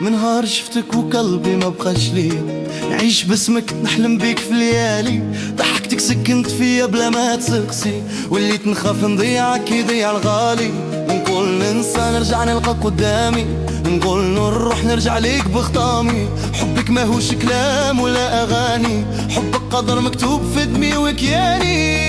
من نهار شفتك وقلبي ما بقاش ليه، نعيش باسمك نحلم بيك في ليالي. ضحكتك سكنت فيا بلا ما تسقسي، وليت نخاف نضيعك يضيع الغالي. نقول ننسى نرجع نلقاك قدامي، نقول نروح نرجع ليك بخطامي. حبك ماهوش كلام ولا اغاني، حبك قدر مكتوب في دمي وكياني.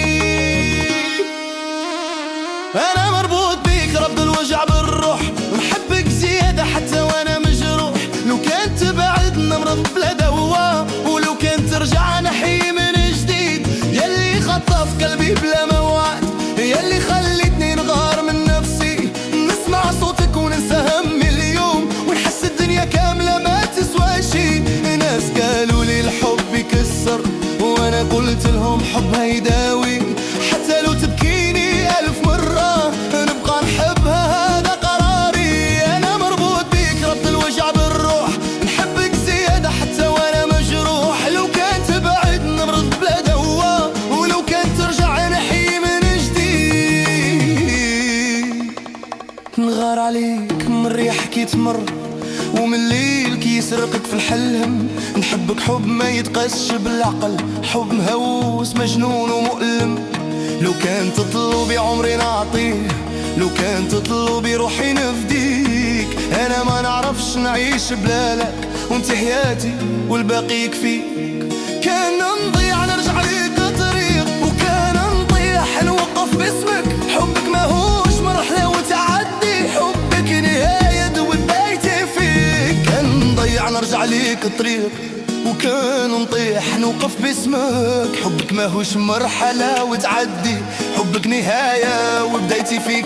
انا مربوط بيك رب الوجع بالروح، نحبك زيادة حتى وانا مجروح. لو كان تبعدنا مرض بلا دواء، ولو كان ترجع نحيي من جديد. يلي خطف قلبي بلا موعد، يلي خليتني نغار من نفسي. نسمع صوتك وننسى همي اليوم، ونحس الدنيا كاملة ما تسوى شي. ناس قالوا لي الحب يكسر، وانا قلت لهم حبها يداوي. حتى لو تبكيني ألف مرة نبقى نحبها، هذا قراري. أنا مربوط بيك ربط الوجع بالروح، نحبك زيادة حتى وأنا مجروح. لو كان تبعد نمرض بلا دواء، ولو كان ترجع نحيي من جديد. نغار عليك من ريحك يتمر، ومن الليل كي يسرقك في الحلم. نحبك حب ما يتقاسش بالعقل، حب مهووس مجنون ومؤلم. لو كان تطلبي عمري نعطيه، لو كان تطلبي روحي نفديك. انا ما نعرفش نعيش بلالك، وانت حياتي والباقي يكفيك. كان نضيع نرجع ليك طريق، وكان نطيح نوقف باسمك. حبك ماهوش مرحلة وتعدي، حبك نهاية وبدايتي فيك. كان نضيع نرجع ليك طريق، وكان نطيح نوقف باسمك. حبك ماهوش مرحلة وتعدي، حبك نهاية وبدايتي فيك.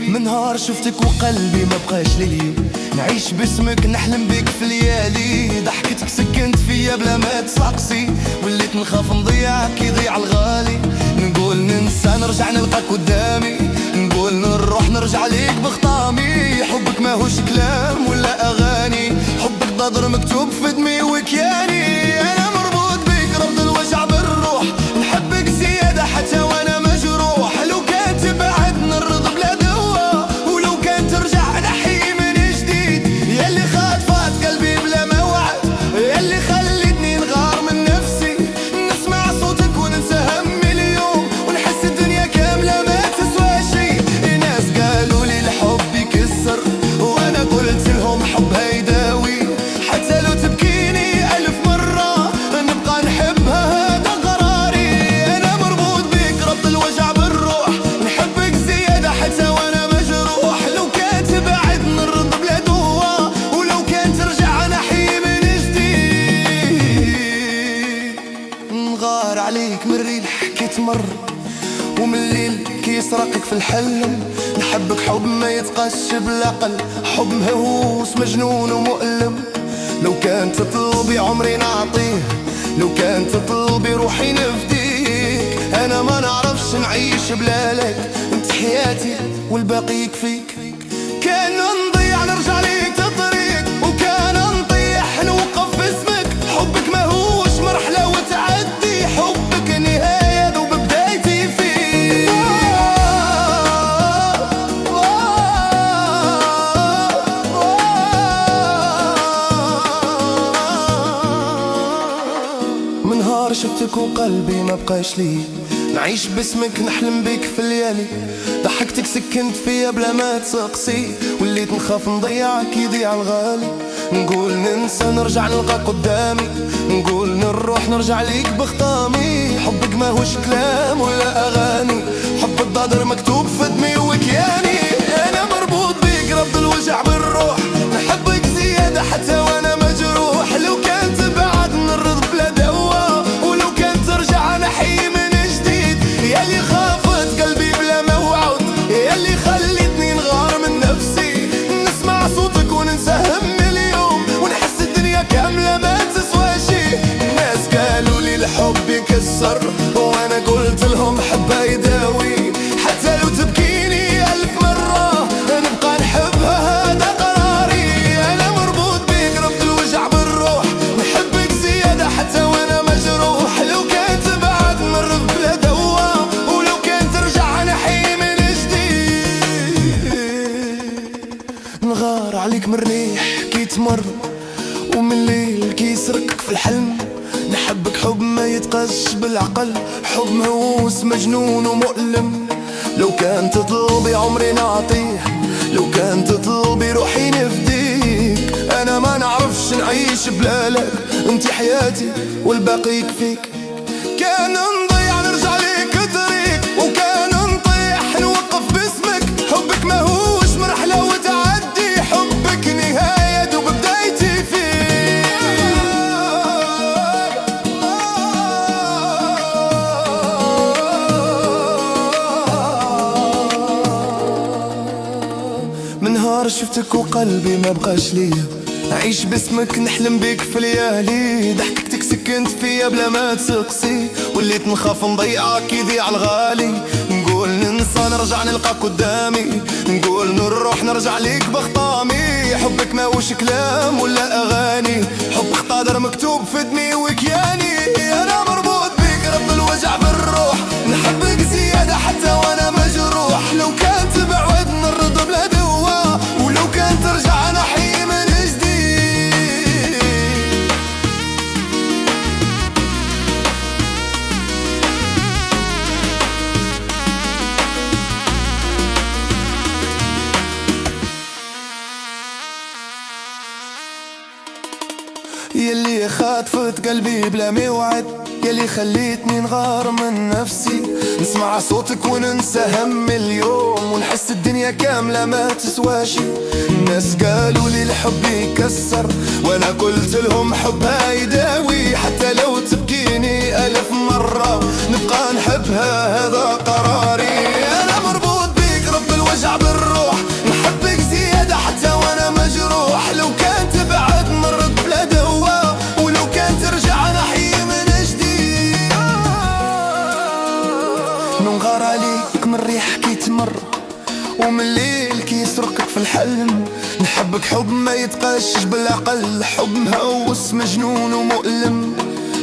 من نهار شفتك وقلبي ما بقاش ليه، نعيش باسمك نحلم بيك في ليالي. ضحكتك سكنت فيا بلا ما تسقسي، وليت نخاف نضيعك يضيع الغالي. نقول ننسى نرجع نلقاك قدامي، نقول نروح نرجع ليك بخطامي. حبك ماهوش كلام ولا اغاني، حبك ضادر مكتوب في دمي وكياني. انا مربوط بيك ربط الوجع بالروح، نحبك زيادة حتى وانا مجروح. لو كان تبعد نرضى بلا دواء، ولو كان ترجع نحيي من جديد. يلي خاطفات قلبي بلا موعد، يلي خلتني نغار من نفسي. نسمع صوتك وننسى همي اليوم، ونحس الدنيا كاملة ما تسوى شي. ناس قالوا لي الحب يكسر، وانا قلت لهم حبها يداوي. حتى لو تبكيني ألف مرة نبقى نحبها، هذا قراري. أنا مربوط بيك ربط الوجع بالروح، نحبك زيادة حتى وأنا مجروح. لو كان تبعد نرضى بلا دواء، ولو كان ترجع نحيي من جديد. نغار عليك من ريح كي تمر، ومن الليل كي يسرقك في الحلم. نحبك حب ما يتقاش بالعقل، حب مهووس مجنون ومؤلم. لو كان تطلبي عمري نعطيه، لو كان تطلبي روحي نفديك. انا ما نعرفش نعيش بلالك، انت حياتي والباقي يكفيك. كان نضيع نرجع ليك طريق، وكان نطيح نوقف باسمك. حبك ماهوش مرحلة وتعدي، حبك نهاية وبدايتي فيك. من نهار شفتك وقلبي ما بقاش ليه، نعيش باسمك نحلم بيك في الليالي. ضحكتك سكنت فيا بلا ما تسقسي، وليت نخاف نضيعك يضيع الغالي. نقول ننسى نرجع نلقاك قدامي، نقول نروح نرجع ليك بخطامي. حبك ماهوش كلام ولا اغاني، حبك ضادر مكتوب في دمي وكياني. انا مربوط بيك ربط الوجع بالروح، نحبك زيادة حتى وانا مجروح. لو كان تبعد نرضى بلا دواء، ولو كان ترجع نحيي من جديد. يلي خافت قلبي بلا موعد، يلي خلتني نغار من نفسي. نسمع صوتك وننسى همي اليوم، ونحس الدنيا كاملة ما تسوى شي. الناس قالوا لي الحب يكسر، وانا قلت لهم حبها يداوي. حتى لو تبكيني ألف مرة نبقى نحبها، هذا قراري. انا مربوط بيك ربط الوجع بالروح، نحبك زيادة حتى وانا مجروح. لو كان تبعد نرضى بلا دواء، ولو كان ترجع نحيي من جديد. نغار عليك من ريح كي تمر، ومن الليل كيسرقك في الحلم. نحبك حب ما يتقاس بالعقل، حب مهووس مجنون ومؤلم. لو كان تطلبي عمري نعطيه، لو كان تطلبي روحي نفديك. انا ما نعرفش نعيش بلالك، انتي حياتي والباقي يكفيك. كان نضيع نرجع ليك طريق، وكان نطيح نوقف باسمك. حبك ماهوش مرحلة وتعدي، حبك نهاية دوب بدايتي فيك. من نهار شفتك وقلبي ما بقاش ليا، نعيش باسمك نحلم بيك في ليالي. ضحكتك سكنت فيا بلا ما تسقسي، وليت نخاف نضيعك يضيع الغالي. نقول ننسى نرجع نلقاك قدامي، نقول نروح نرجع ليك بخطامي. حبك ماهوش كلام ولا اغاني، حب قادر مكتوب في دمي وكياني. انا مربوط بيك رب الوجع بالروح، نحبك زيادة حتى وانا مجروح. لو كان تبعد نرضى بلا دوا، ولو كان ترجع نحيي من جديد. يلي خاطفت قلبي بلا موعد، يلي خليتني نغار من نفسي. نسمع صوتك وننسى هم اليوم، ونحس الدنيا كاملة ما تسواشي. الناس قالوا لي الحب يكسر، وانا قلت لهم حبها يداوي. حتى لو تبكيني 1000 مرة نبقى نحبها، هذا قراري. انا مربوط بيك رب الوجع بالروح، نحبك زيادة حتى وانا مجروح. لو كان تبعد مرض بلا دوا، ولو كان ترجع نحيي من جديد. ننغار عليك من ريح كي تمر، ومن الليل كي يسرقك في الحلم. نحبك حب ما يتقاش بالعقل، حب مهووس مجنون ومؤلم.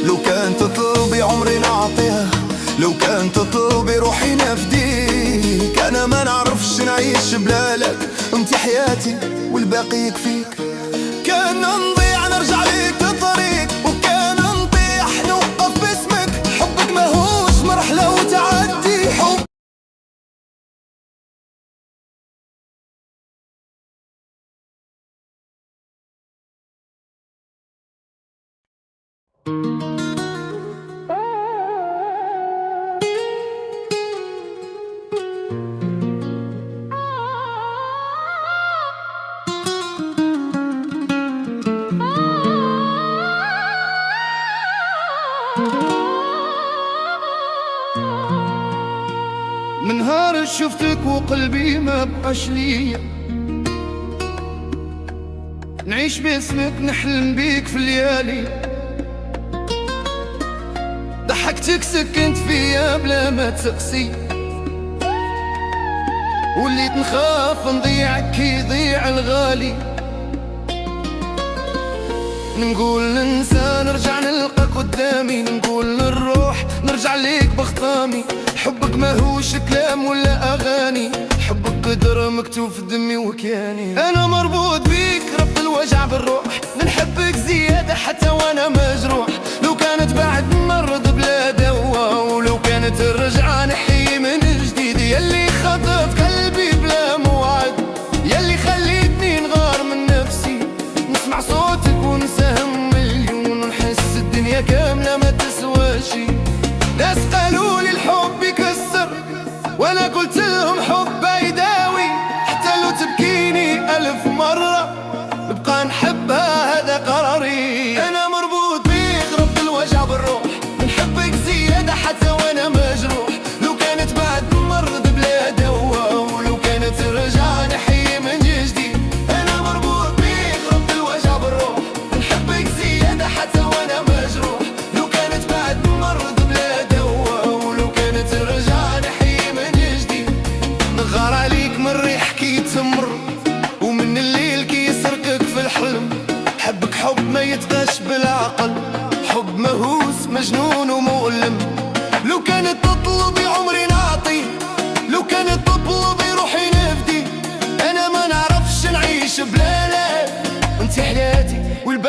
لو كان تطلبي عمري نعطيها، لو كان تطلبي روحي نفديك. انا ما نعرفش نعيش بلالك، انتي حياتي والباقي يكفيك. كان نضيع نرجع ليك طريق، وكان نطيح نوقف باسمك. حبك ماهوش مرحلة وتعدي، حب من نهار شفتك وقلبي ما بقاش ليا، نعيش باسمك نحلم بيك في الليالي. ضحكتك سكنت فيا بلا ما تسقسي، وليت نخاف نضيعك كي يضيع الغالي. نقول ننسى نرجع نلقى قدامي، نقول نروح نرجع ليك بخطامي. حبك ماهوش كلام ولا اغاني، حبك قدر مكتوب في دمي وكياني. انا مربوط بيك رب الوجع بالروح، نحبك زيادة حتى وانا مجروح. لو كانت بعد مرض بلا دوا، ولو كانت ترجع نحيي من جديد. يلي خطف قلبي بلا موعد، يلي خليتني نغار من نفسي. نسمع صوتك وننسى هم مليون، ونحس الدنيا كاملة ما تسواشي. ناس قالوا لي الحب يكسر، وانا قلت لهم حب يداوي. حتى لو تبكيني 1000 مرة نبقى نحبها، هذا قراري. انا مربوط بيك رب الوجع بالروح، نحبك زيادة حتى وانا مجروح. لو كان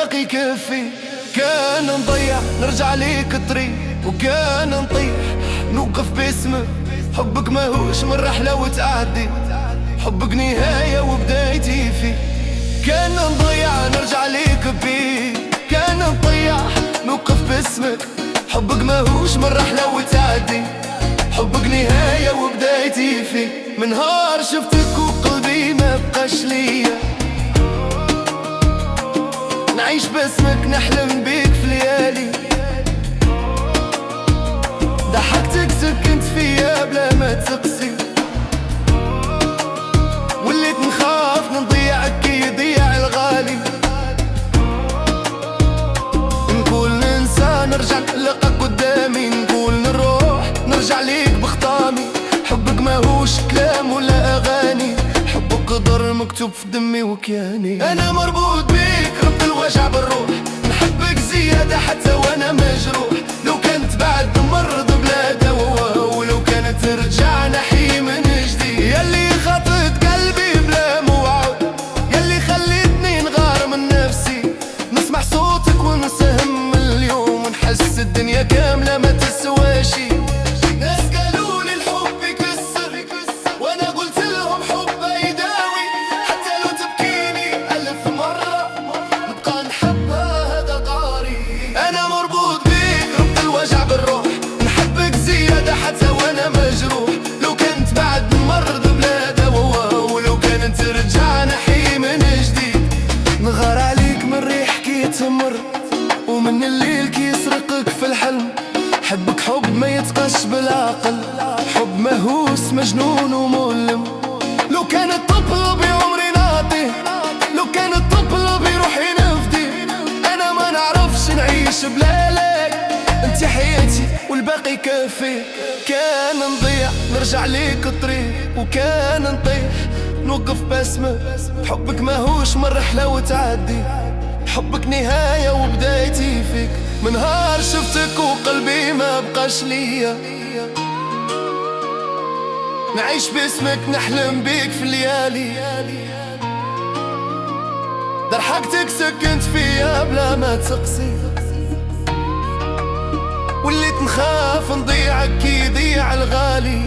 والباقي يكفي. كان نضيع نرجع ليك الطريق، وكان نطيح نوقف باسمك. حبك ماهوش من رحلة وتعدي، حبك نهاية وبدايتي فيه. كان نضيع نرجع ليك بيه، كان نطيح نوقف باسمك. حبك ماهوش من رحلة وتعدي، حبك نهاية وبدايتي فيه. من نهار شفتك وقلبي ما بقاش ليا، نعيش باسمك نحلم بيك في ليالي. ضحكتك سكنت فيا بلا ما تقسي، وليت نخاف نضيعك كي يضيع الغالي. نقول ننسى نرجع نلقاك قدامي، نقول نروح نرجع ليك بخطامي. حبك ماهوش كلام ولا اغاني، حبك قدر مكتوب في دمي وكياني. انا مربوط بيك ربط الوجع بالروح، نحبك زيادة حتى وانا مجروح. لو كنت بعد مرض بلا دواء، ولو كانت ترجع نحي من جديد. يلي خاطت قلبي بلا موعد، يلي خليتني نغار من نفسي. نسمع صوتك ونسهم اليوم، ونحس الدنيا كاملة ما تسواشي. ناس قالوا لي الحب يكسر، وانا قلت لهم حب يداوي. حتى لو تبكيني 1000 مرة نبقى نحبها، هذا قاري. انا مربوط بيك ربط الوجع بالروح، نحبك زيادة حتى وانا مجروح. لو كنت بعد مرض بلا دواء، ولو كانت ترجع نحي من جديد. نغار عليك من ريح كي تمر، ومن الليل كي يسرقك في الحلم. حبك حب ما يتقاش بالعقل، حب مهووس مجنون ومؤلم. لو كانت تطلبي عمري نعطيه، لو كانت تطلبي روحي نفدي. انا ما نعرفش نعيش بلا لك، انت حياتي والباقي كافي. كان نضيع نرجع ليك الطريق، وكان نطيح نوقف باسمك. حبك ماهوش من رحلة وتعدي، حبك نهاية وبدايتي فيك. من نهار شفتك وقلبي ما بقاش ليا، نعيش باسمك نحلم بيك في الليالي. ضحكتك سكنت فيا بلا ما تقسي، وليت نخاف نضيعك كي يضيع الغالي.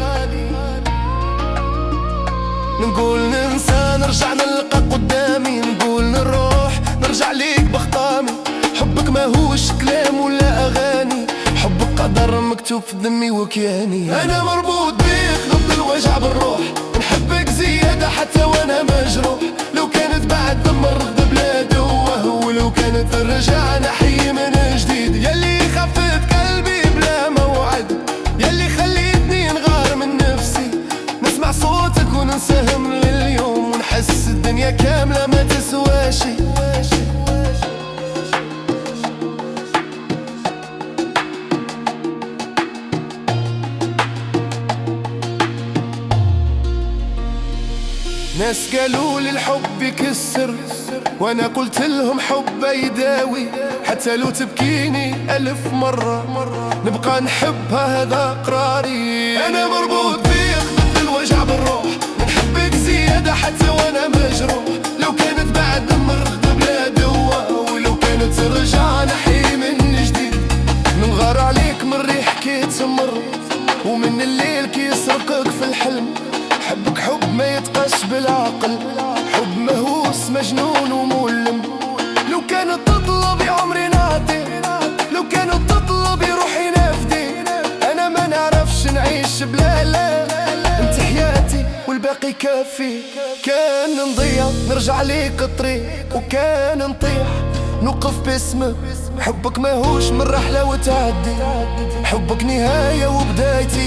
نقول ننسى نرجع نلقى قدامي، نقول نروح نرجع ليك بخطامي. حبك ماهوش كلام ولا اغاني، حبك قدر مكتوب في دمي وكياني. انا مربوط بيك ربط الوجع بالروح، نحبك زيادة حتى وانا مجروح. لو كانت بعد مرض بلا دواء، ولو كانت ترجع نحي من جديد. يلي خفت قلبي بلا موعد، يلي خليتني نغار من نفسي. نسمع صوتك ونسهم لليوم، ونحس الدنيا كاملة ما تسواشي. ناس قالوا لي الحب يكسر، وانا قلت لهم حب يداوي. حتى لو تبكيني 1000 مرة نبقى نحبها، هذا قراري. انا مربوط بيك ضد الوجع بالروح، نحبك زيادة حتى وانا مجروح. لو كانت بعد مرض بلا دواء، ولو كانت ترجع نحي من جديد. نغار عليك من ريح كي تمر، ومن الليل كي يسرقك في الحلم. حبك حب ما يتقاش بالعقل، حب مهووس مجنون ومؤلم. لو كانت تطلبي عمري نعطي، لو كانت تطلبي روحي نفدي. انا ما نعرفش نعيش بلا لا، انت حياتي والباقي كافي. كان نضيع نرجع ليك الطريق، وكان نطيح نوقف باسمك. حبك ماهوش من رحلة وتعدي، حبك نهاية وبدايتي